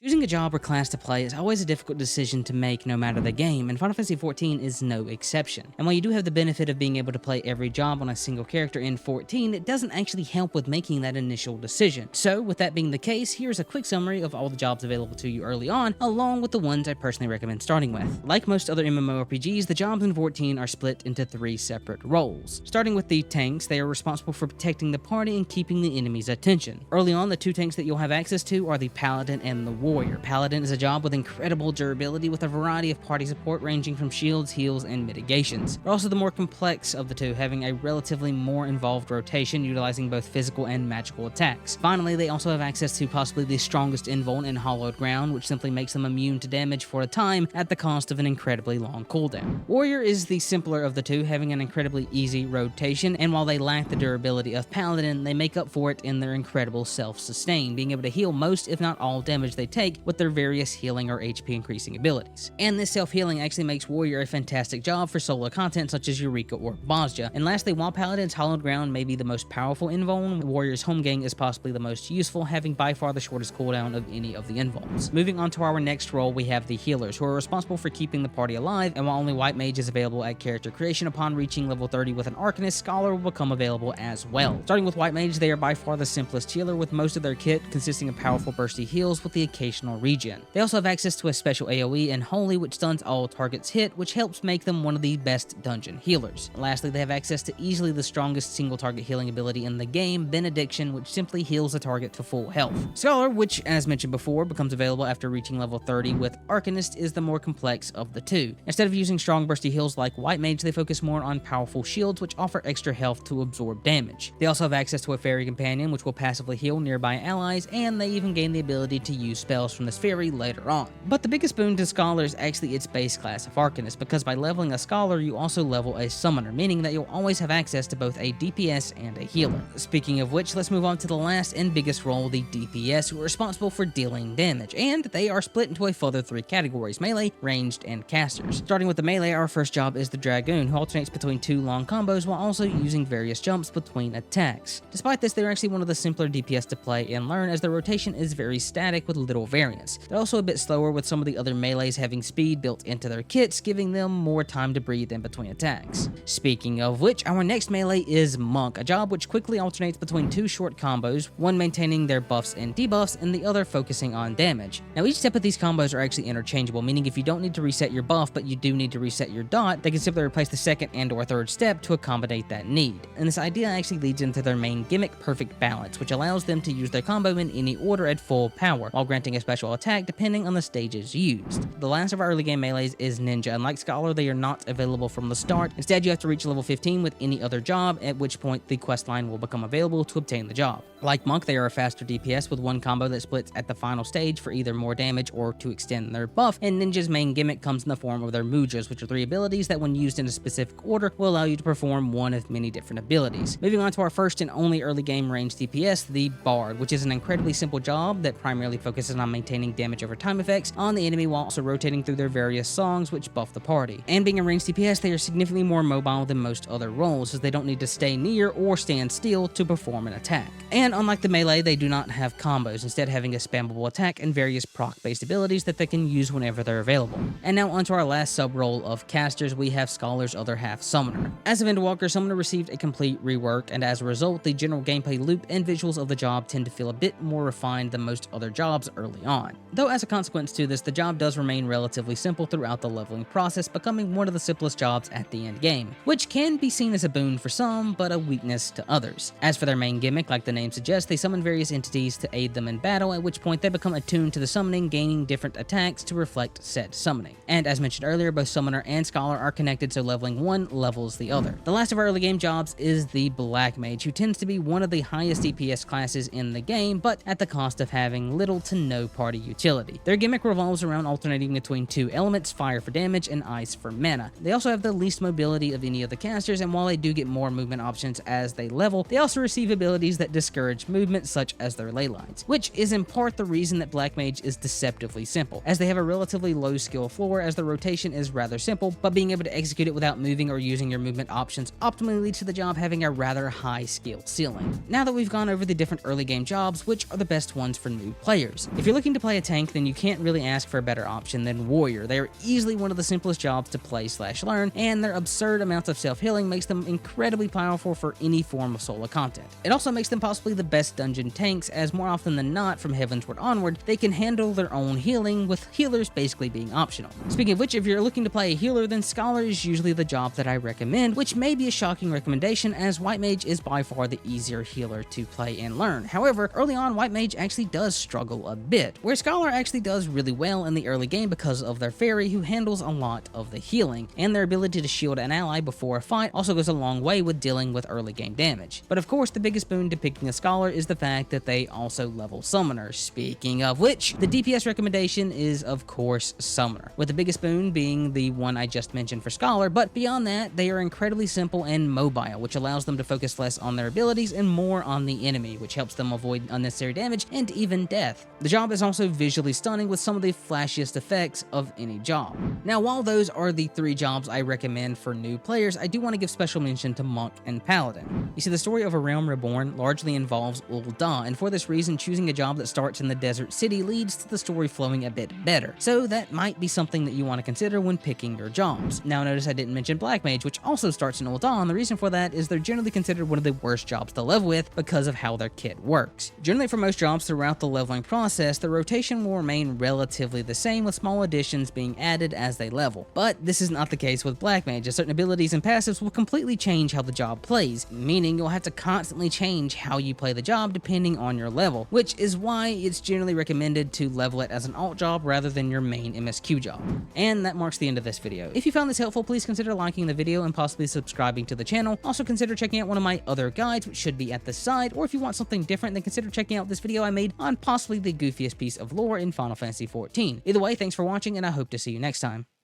Choosing a job or class to play is always a difficult decision to make no matter the game, and Final Fantasy XIV is no exception. And while you do have the benefit of being able to play every job on a single character in 14, it doesn't actually help with making that initial decision. So with that being the case, here's a quick summary of all the jobs available to you early on, along with the ones I personally recommend starting with. Like most other MMORPGs, the jobs in 14 are split into 3 separate roles. Starting with the tanks, they are responsible for protecting the party and keeping the enemy's attention. Early on, the 2 tanks that you'll have access to are the Paladin and the Warrior. Paladin is a job with incredible durability with a variety of party support ranging from shields, heals, and mitigations. They're also the more complex of the 2, having a relatively more involved rotation utilizing both physical and magical attacks. Finally, they also have access to possibly the strongest invuln in Hallowed Ground, which simply makes them immune to damage for a time at the cost of an incredibly long cooldown. Warrior is the simpler of the 2, having an incredibly easy rotation, and while they lack the durability of Paladin, they make up for it in their incredible self-sustain, being able to heal most if not all damage they take with their various healing or HP increasing abilities. And this self-healing actually makes Warrior a fantastic job for solo content such as Eureka or Bosja. And lastly, while Paladin's Hallowed Ground may be the most powerful invuln, Warrior's Homegang is possibly the most useful, having by far the shortest cooldown of any of the invulns. Moving on to our next role, we have the healers, who are responsible for keeping the party alive, and while only White Mage is available at character creation, upon reaching level 30 with an Arcanist, Scholar will become available as well. Starting with White Mage, they are by far the simplest healer, with most of their kit consisting of powerful bursty heals with the occasional regen. They also have access to a special AoE in Holy, which stuns all targets hit, which helps make them one of the best dungeon healers. Lastly, they have access to easily the strongest single target healing ability in the game, Benediction, which simply heals the target to full health. Scholar, which as mentioned before, becomes available after reaching level 30 with Arcanist, is the more complex of the 2. Instead of using strong bursty heals like White Mage, they focus more on powerful shields, which offer extra health to absorb damage. They also have access to a Fairy Companion, which will passively heal nearby allies, and they even gain the ability to use spells from this fairy later on. But the biggest boon to Scholar is actually its base class of Arcanist, because by leveling a Scholar, you also level a Summoner, meaning that you'll always have access to both a DPS and a healer. Speaking of which, let's move on to the last and biggest role, the DPS, who are responsible for dealing damage, and they are split into a further 3 categories: melee, ranged, and casters. Starting with the melee, our first job is the Dragoon, who alternates between 2 long combos while also using various jumps between attacks. Despite this, they're actually one of the simpler DPS to play and learn, as their rotation is very static with little variance. They're also a bit slower, with some of the other melees having speed built into their kits, giving them more time to breathe in between attacks. Speaking of which, our next melee is Monk, a job which quickly alternates between 2 short combos, one maintaining their buffs and debuffs, and the other focusing on damage. Now, each step of these combos are actually interchangeable, meaning if you don't need to reset your buff, but you do need to reset your dot, they can simply replace the second and or third step to accommodate that need. And this idea actually leads into their main gimmick, Perfect Balance, which allows them to use their combo in any order at full power, while granting a special attack depending on the stages used. The last of our early game melees is Ninja, and like Scholar, they are not available from the start. Instead, you have to reach level 15 with any other job, at which point the questline will become available to obtain the job. Like Monk, they are a faster DPS with one combo that splits at the final stage for either more damage or to extend their buff, and Ninja's main gimmick comes in the form of their Mujas, which are 3 abilities that when used in a specific order will allow you to perform one of many different abilities. Moving on to our first and only early game range DPS, the Bard, which is an incredibly simple job that primarily focuses on maintaining damage over time effects on the enemy while also rotating through their various songs which buff the party. And being a ranged DPS, they are significantly more mobile than most other roles, as they don't need to stay near or stand still to perform an attack. And unlike the melee, they do not have combos, instead having a spammable attack and various proc-based abilities that they can use whenever they're available. And now onto our last sub-role of casters, we have Scholar's other half, Summoner. As of Endwalker, Summoner received a complete rework, and as a result, the general gameplay loop and visuals of the job tend to feel a bit more refined than most other jobs early on. Though as a consequence to this, the job does remain relatively simple throughout the leveling process, becoming one of the simplest jobs at the end game, which can be seen as a boon for some, but a weakness to others. As for their main gimmick, like the name suggests, they summon various entities to aid them in battle, at which point they become attuned to the summoning, gaining different attacks to reflect said summoning. And as mentioned earlier, both Summoner and Scholar are connected, so leveling one levels the other. The last of our early game jobs is the Black Mage, who tends to be one of the highest DPS classes in the game, but at the cost of having little to no party utility. Their gimmick revolves around alternating between 2 elements, fire for damage and ice for mana. They also have the least mobility of any of the casters, and while they do get more movement options as they level, they also receive abilities that discourage movement, such as their ley lines, which is in part the reason that Black Mage is deceptively simple, as they have a relatively low skill floor, as the rotation is rather simple, but being able to execute it without moving or using your movement options optimally leads to the job having a rather high skill ceiling. Now that we've gone over the different early game jobs, which are the best ones for new players? If you're you're looking to play a tank, then you can't really ask for a better option than warrior. They are easily one of the simplest jobs to play/learn, and their absurd amounts of self-healing makes them incredibly powerful for any form of solo content. It also makes them possibly the best dungeon tanks, as more often than not, from Heavensward onward, they can handle their own healing, with healers basically being optional. Speaking of which, if you're looking to play a healer, then Scholar is usually the job that I recommend, which may be a shocking recommendation, as White Mage is by far the easier healer to play and learn. However, early on, White Mage actually does struggle a bit, where Scholar actually does really well in the early game because of their fairy, who handles a lot of the healing, and their ability to shield an ally before a fight also goes a long way with dealing with early game damage. But of course, the biggest boon to picking a Scholar is the fact that they also level Summoner. Speaking of which, the DPS recommendation is of course Summoner, with the biggest boon being the one I just mentioned for Scholar, but beyond that, they are incredibly simple and mobile, which allows them to focus less on their abilities and more on the enemy, which helps them avoid unnecessary damage and even death. The job is also visually stunning with some of the flashiest effects of any job. Now, while those are the 3 jobs I recommend for new players, I do want to give special mention to Monk and Paladin. You see, the story of A Realm Reborn largely involves Ul'dah, and for this reason, choosing a job that starts in the desert city leads to the story flowing a bit better. So that might be something that you want to consider when picking your jobs. Now, notice I didn't mention Black Mage, which also starts in Ul'dah, and the reason for that is they're generally considered one of the worst jobs to level with because of how their kit works. Generally, for most jobs throughout the leveling process, the rotation will remain relatively the same, with small additions being added as they level. But this is not the case with Black Mage, as certain abilities and passives will completely change how the job plays, meaning you'll have to constantly change how you play the job depending on your level, which is why it's generally recommended to level it as an alt job rather than your main MSQ job. And that marks the end of this video. If you found this helpful, please consider liking the video and possibly subscribing to the channel. Also consider checking out one of my other guides, which should be at the side, or if you want something different, then consider checking out this video I made on possibly the goofiest piece of lore in Final Fantasy XIV. Either way, thanks for watching, and I hope to see you next time.